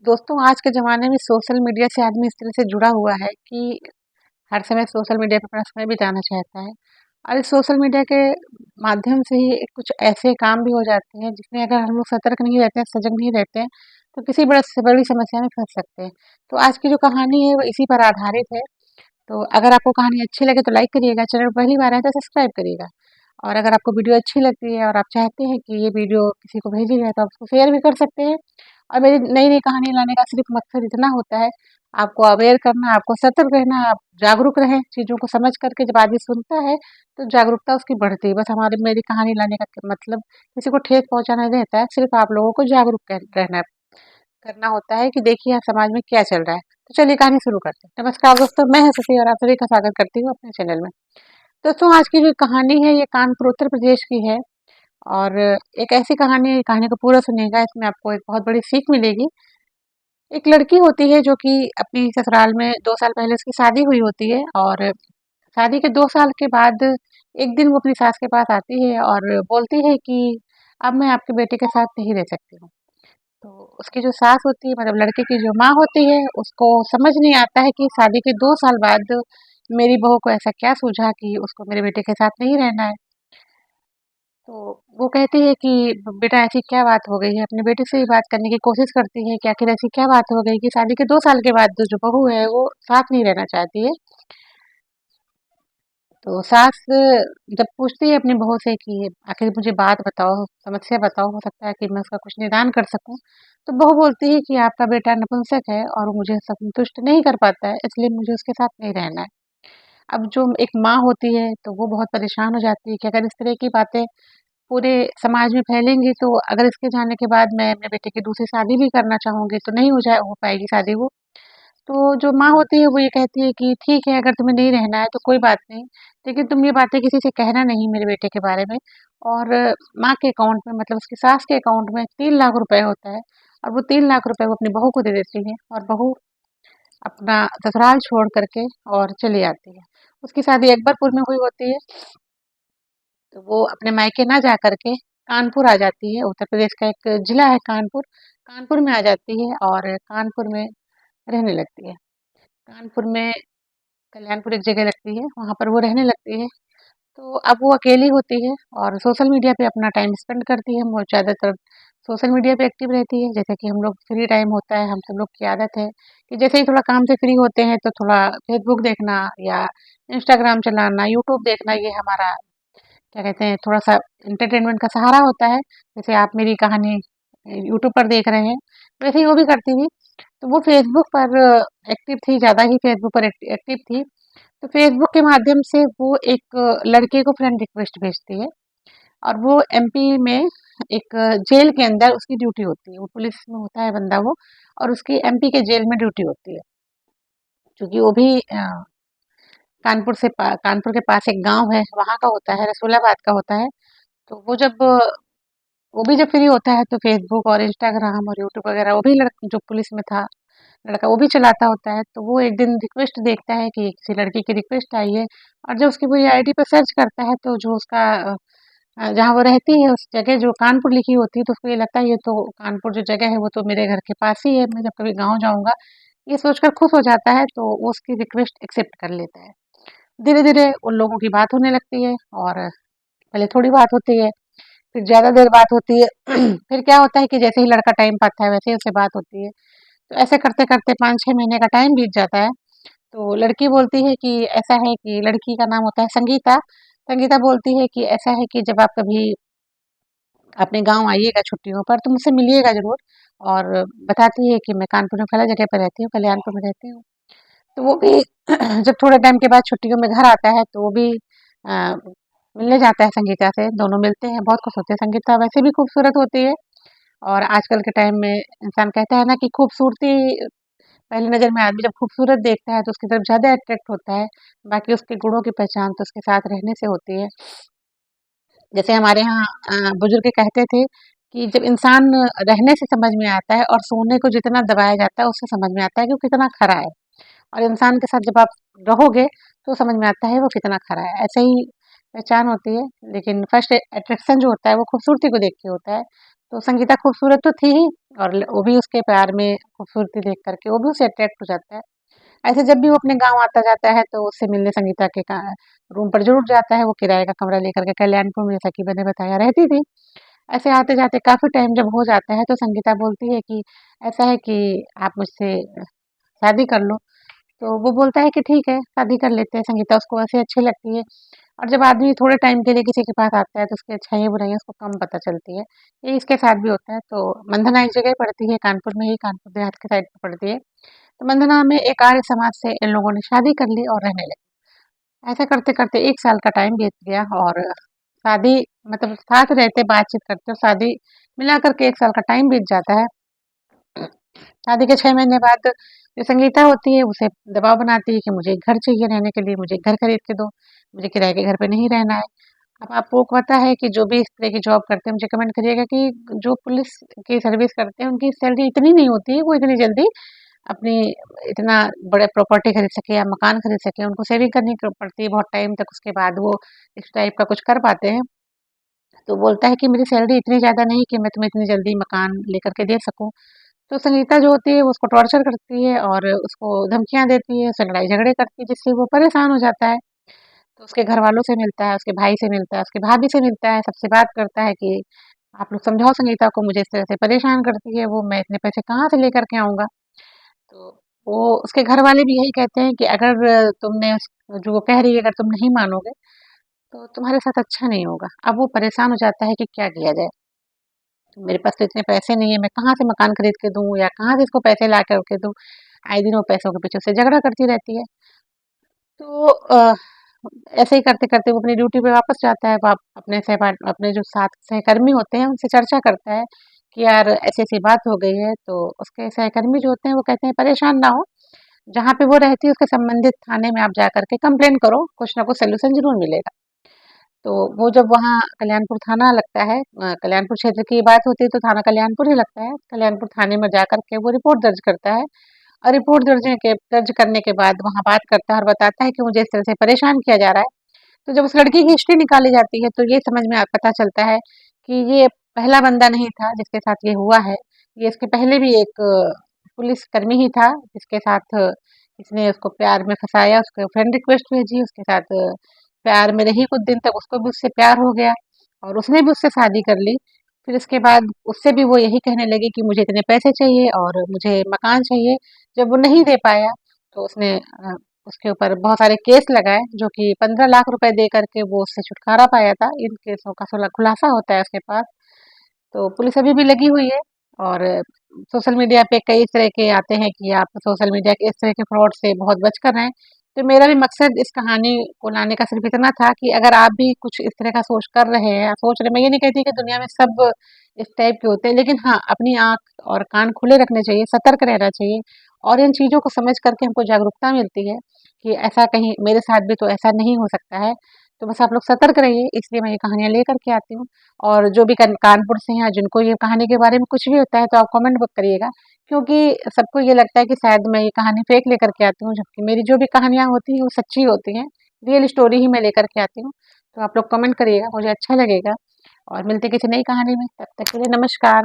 दोस्तों, आज के ज़माने में सोशल मीडिया से आदमी इस तरह से जुड़ा हुआ है कि हर समय सोशल मीडिया पे अपना समय बिताना चाहता है। और इस सोशल मीडिया के माध्यम से ही कुछ ऐसे काम भी हो जाते हैं जिसमें अगर हम लोग सतर्क नहीं रहते हैं, सजग नहीं रहते हैं, तो किसी बड़ा से बड़ी समस्या में फँस सकते हैं। तो आज की जो कहानी है वो इसी पर आधारित है। तो अगर आपको कहानी अच्छी लगे तो लाइक करिएगा, चैनल पर पहली बार आए तो सब्सक्राइब करिएगा। और अगर आपको वीडियो अच्छी लगती है और आप चाहते हैं कि ये वीडियो किसी को भेजी जाए तो आप उसको शेयर भी कर सकते हैं। और मेरी नई-नई कहानी लाने का सिर्फ़ मकसद इतना होता है, आपको अवेयर करना, आपको सतर्क रहना, आप जागरूक रहें, चीज़ों को समझ कर के जब आदमी सुनता है, तो जागरूकता उसकी बढ़ती है। बस हमारी मेरी कहानी लाने का मतलब किसी को ठेस पहुँचाना नहीं रहता है, सिर्फ़ आप लोगों को जागरूक रहना करना होता है कि देखिए समाज में क्या चल रहा है। तो चलिए कहानी शुरू करते हैं। नमस्कार दोस्तों, मैं हूँ सुफ़ी और आप सभी का स्वागत करती हूँ अपने चैनल में। दोस्तों, आज की जो कहानी है ये कानपुर उत्तर प्रदेश की है और एक ऐसी कहानी है, कहानी को पूरा सुनिएगा, इसमें आपको एक बहुत बड़ी सीख मिलेगी। एक लड़की होती है जो कि अपनी ससुराल में 2 साल पहले उसकी शादी हुई होती है और शादी के 2 साल के बाद एक दिन वो अपनी सास के पास आती है और बोलती है कि अब मैं आपके बेटे के साथ नहीं रह सकती हूँ। तो उसकी जो सास होती है मतलब लड़के की जो माँ होती है उसको समझ नहीं आता है कि शादी के 2 साल बाद मेरी बहू को ऐसा क्या सूझा कि उसको मेरे बेटे के साथ नहीं रहना है। तो वो कहती है कि बेटा ऐसी क्या बात हो गई है? अपने बेटे से ही बात करने की कोशिश करती है कि आखिर ऐसी क्या बात हो गई कि शादी के 2 साल के बाद जो बहू है वो साथ नहीं रहना चाहती है। तो सास जब पूछती है अपनी बहू से कि आखिर मुझे बात बताओ, समस्या बताओ, हो सकता है कि मैं उसका कुछ निदान कर सकूँ। तो बहू बोलती है कि आपका बेटा नपुंसक है और वो मुझे संतुष्ट नहीं कर पाता है, इसलिए मुझे उसके साथ नहीं रहना है। अब जो एक माँ होती है तो वो बहुत परेशान हो जाती है कि अगर इस तरह की बातें पूरे समाज में फैलेंगी तो अगर इसके जाने के बाद मैं अपने बेटे की दूसरी शादी भी करना चाहूँगी तो नहीं हो पाएगी शादी वो। तो जो माँ होती है वो ये कहती है कि ठीक है अगर तुम्हें नहीं रहना है तो कोई बात नहीं, लेकिन तुम ये बातें किसी से कहना नहीं मेरे बेटे के बारे में। और माँ के अकाउंट में मतलब उसकी सास के अकाउंट में 3 लाख रुपए होता है और वो 3 लाख रुपए वो अपनी बहू को दे देती है और बहू अपना ससुराल छोड़ कर के और चली आती है। उसकी शादी अकबरपुर में हुई होती है, तो वो अपने मायके ना जा कर के कानपुर आ जाती है, उत्तर प्रदेश का एक जिला है कानपुर, कानपुर में आ जाती है और कानपुर में रहने लगती है। कानपुर में कल्याणपुर एक जगह लगती है, वहाँ पर वो रहने लगती है। तो अब वो अकेली होती है और सोशल मीडिया पे अपना टाइम स्पेंड करती है, वो ज़्यादातर सोशल मीडिया पे एक्टिव रहती है। जैसे कि हम लोग फ्री टाइम होता है, हम सब लोग की आदत है कि जैसे ही थोड़ा काम से फ्री होते हैं, तो थोड़ा फ़ेसबुक देखना या इंस्टाग्राम चलाना, यूट्यूब देखना, ये हमारा क्या कहते हैं थोड़ा-सा एंटरटेनमेंट का सहारा होता है। जैसे आप मेरी कहानी यूट्यूब पर देख रहे हैं, वैसे ही वो भी करती थी। तो वो फ़ेसबुक पर एक्टिव थी, ज़्यादा ही फ़ेसबुक पर एक्टिव थी। तो फ़ेसबुक के माध्यम से वो एक लड़के को फ्रेंड रिक्वेस्ट भेजती है और वो एमपी में एक जेल के अंदर उसकी ड्यूटी होती है। वो पुलिस में होता है बंदा वो और उसकी एमपी के जेल में ड्यूटी होती है। क्योंकि वो भी कानपुर के पास एक गाँव है, वहाँ का होता है, रसूलाबाद का होता है। तो वो भी जब फ्री होता है तो फ़ेसबुक और इंस्टाग्राम और यूट्यूब वगैरह वो भी जो पुलिस में था लड़का वो भी चलाता होता है। तो वो एक दिन रिक्वेस्ट देखता है कि किसी लड़की की रिक्वेस्ट आई है और जब उसकी पूरी आईडी पे सर्च करता है तो जो उसका जहाँ वो रहती है उस जगह जो कानपुर लिखी होती है तो उसको ये लगता है ये तो कानपुर जो जगह है वो तो मेरे घर के पास ही है, मैं जब कभी गाँव जाऊँगा, ये सोचकर खुश हो जाता है तो वो उसकी रिक्वेस्ट एक्सेप्ट कर लेता है। धीरे-धीरे उन लोगों की बात होने लगती है और पहले थोड़ी बात होती है, फिर ज़्यादा देर बात होती है। फिर क्या होता है कि जैसे ही लड़का टाइम पाता है वैसे ही उससे बात होती है। तो ऐसे करते-करते 5-6 महीने का टाइम बीत जाता है। तो लड़की बोलती है कि ऐसा है कि लड़की का नाम होता है संगीता। संगीता बोलती है कि ऐसा है कि जब आप कभी अपने गाँव आइएगा छुट्टियों पर तो मुझसे मिलिएगा ज़रूर। और बताती है कि मैं कानपुर में फला जगह पर रहती हूँ, कल्याणपुर में रहती हूँ। तो वो भी जब थोड़े टाइम के बाद छुट्टियों में घर आता है तो वो भी अ, मिलने जाता है संगीता से, दोनों मिलते हैं, बहुत खुश होते हैं। संगीता वैसे भी खूबसूरत होती है और आजकल के टाइम में इंसान कहता है ना कि खूबसूरती पहली नज़र में आदमी जब खूबसूरत देखता है तो उसकी तरफ ज़्यादा अट्रैक्ट होता है, बाकी उसके गुणों की पहचान तो उसके साथ रहने से होती है। जैसे हमारे यहाँ बुजुर्ग कहते थे कि जब इंसान रहने से समझ में आता है और सोने को जितना दबाया जाता है उससे समझ में आता है कि वो कितना खरा है। और इंसान के साथ जब आप रहोगे तो समझ में आता है वो कितना खरा है। ऐसे ही पहचान होती है, लेकिन फर्स्ट अट्रैक्शन जो होता है वो खूबसूरती को देख के होता है। तो संगीता खूबसूरत तो थी ही और वो भी उसके प्यार में खूबसूरती देख करके वो भी उससे अट्रैक्ट हो जाता है। ऐसे जब भी वो अपने गाँव आता जाता है तो उससे मिलने संगीता के रूम पर ज़रूर जाता है, वो किराए का कमरा लेकर के कल्याणपुर में जैसा कि मैंने बताया रहती थी। ऐसे आते-जाते काफ़ी टाइम जब हो जाता है तो संगीता बोलती है कि ऐसा है कि आप मुझसे शादी कर लो। तो वो बोलता है कि ठीक है, शादी कर लेते हैं, संगीता उसको वैसे अच्छी लगती है। और जब आदमी थोड़े टाइम के लिए किसी के पास आता है तो उसकी अच्छाइयाँ-बुराइयाँ उसको कम पता चलती है। ये इसके साथ भी होता है। तो वंदना एक जगह पढ़ती है कानपुर में ही, कानपुर देहात के साइड पे पढ़ती है। तो वंदना में एक आर्य समाज से इन लोगों ने शादी कर ली और रहने लगे। ऐसा करते-करते 1 साल का टाइम बीत गया और शादी मतलब साथ रहते, बातचीत करते और शादी मिला कर के 1 साल का टाइम बीत जाता है। शादी के 6 महीने बाद जो संगीता होती है उसे दबाव बनाती है कि मुझे एक घर चाहिए रहने के लिए, मुझे एक घर खरीद के दो, मुझे किराए के घर पे नहीं रहना है। अब आपको पता है कि जो भी इस तरह की जॉब करते हैं मुझे कमेंट करिएगा कि जो पुलिस की सर्विस करते हैं उनकी सैलरी इतनी नहीं होती है, वो इतनी जल्दी अपनी इतना बड़े प्रॉपर्टी खरीद सके या मकान खरीद सके, उनको सेविंग करनी पड़ती है बहुत टाइम तक, उसके बाद वो इस टाइप का कुछ कर पाते हैं। तो बोलता है कि मेरी सैलरी इतनी ज़्यादा नहीं कि मैं तुम्हें इतनी जल्दी मकान लेकर के दे सकूँ। तो संगीता जो होती है वो उसको टॉर्चर करती है और उसको धमकियाँ देती है, उससे लड़ाई झगड़े करती है जिससे वो परेशान हो जाता है। तो उसके घरवालों से मिलता है, उसके भाई से मिलता है, उसकी भाभी से मिलता है, सबसे बात करता है कि आप लोग समझाओ संगीता को, मुझे इस तरह से परेशान करती है वो, मैं इतने पैसे कहाँ से लेकर के आऊँगा? तो वो उसके घरवाले भी यही कहते हैं कि अगर तुमने उस जो वो कह रही है अगर तुम नहीं मानोगे, तो तुम्हारे साथ अच्छा नहीं होगा। अब वो परेशान हो जाता है कि क्या किया जाए? मेरे पास तो इतने पैसे नहीं है, मैं कहाँ से मकान खरीद के दूँ या कहाँ से इसको पैसे ला कर के दूँ? आए दिन वो पैसों के पीछे उससे झगड़ा करती रहती है। तो ऐसे ही करते-करते वो अपनी ड्यूटी पे वापस जाता है। वाप अपने अपने जो साथ सहकर्मी होते हैं उनसे चर्चा करता है कि यार ऐसी-ऐसी बात हो गई है। तो उसके सहकर्मी जो होते हैं वो कहते हैं परेशान ना हो, जहाँ पे वो रहती है उसके संबंधित थाने में आप जा कर के कंप्लेन करो, कुछ ना कुछ सॉल्यूशन ज़रूर मिलेगा। तो वो जब वहाँ कल्याणपुर थाना लगता है, कल्याणपुर क्षेत्र की बात होती है तो थाना कल्याणपुर ही लगता है। कल्याणपुर थाने में जाकर के वो रिपोर्ट दर्ज करता है और रिपोर्ट दर्ज करने के बाद वहाँ बात करता है और बताता है कि मुझे इस तरह से परेशान किया जा रहा है। तो जब उस लड़की की हिस्ट्री निकाली जाती है तो ये समझ में पता चलता है कि ये पहला बंदा नहीं था जिसके साथ ये हुआ है। ये इसके पहले भी एक पुलिसकर्मी ही था जिसके साथ इसने उसको प्यार में फँसाया, उसको फ्रेंड रिक्वेस्ट भेजी, उसके साथ प्यार में रही कुछ दिन तक, उसको भी उससे प्यार हो गया और उसने भी उससे शादी कर ली। फिर उसके बाद उससे भी वो यही कहने लगी कि मुझे इतने पैसे चाहिए और मुझे मकान चाहिए। जब वो नहीं दे पाया तो उसने उसके ऊपर बहुत सारे केस लगाए जो कि 15 लाख रुपए दे करके वो उससे छुटकारा पाया था। इन केसों का खुलासा होता है उसके पास। तो पुलिस अभी भी लगी हुई है और सोशल मीडिया पे कई इस तरह के आते हैं कि आप सोशल मीडिया के इस तरह के फ्रॉड से बहुत बच कर रहें। तो मेरा भी मकसद इस कहानी को लाने का सिर्फ इतना था कि अगर आप भी कुछ इस तरह का सोच कर रहे हैं या सोच रहे, मैं ये नहीं कहती कि दुनिया में सब इस टाइप के होते हैं, लेकिन हाँ, अपनी आँख और कान खुले रखने चाहिए, सतर्क रहना चाहिए और इन चीज़ों को समझ कर के हमको जागरूकता मिलती है कि ऐसा कहीं मेरे साथ भी तो ऐसा नहीं हो सकता है। तो बस आप लोग सतर्क रहिए, इसलिए मैं ये कहानियाँ लेकर के आती हूँ। और जो भी कानपुर से हैं जिनको ये कहानी के बारे में कुछ भी होता है तो आप कमेंट करिएगा, क्योंकि सबको ये लगता है कि शायद मैं ये कहानी फेक लेकर के आती हूँ, जबकि मेरी जो भी कहानियाँ होती हैं वो सच्ची होती हैं, रियल स्टोरी ही मैं लेकर के आती हूँ। तो आप लोग कमेंट करिएगा, मुझे अच्छा लगेगा और मिलते किसी नई कहानी में, तब तक के लिए नमस्कार।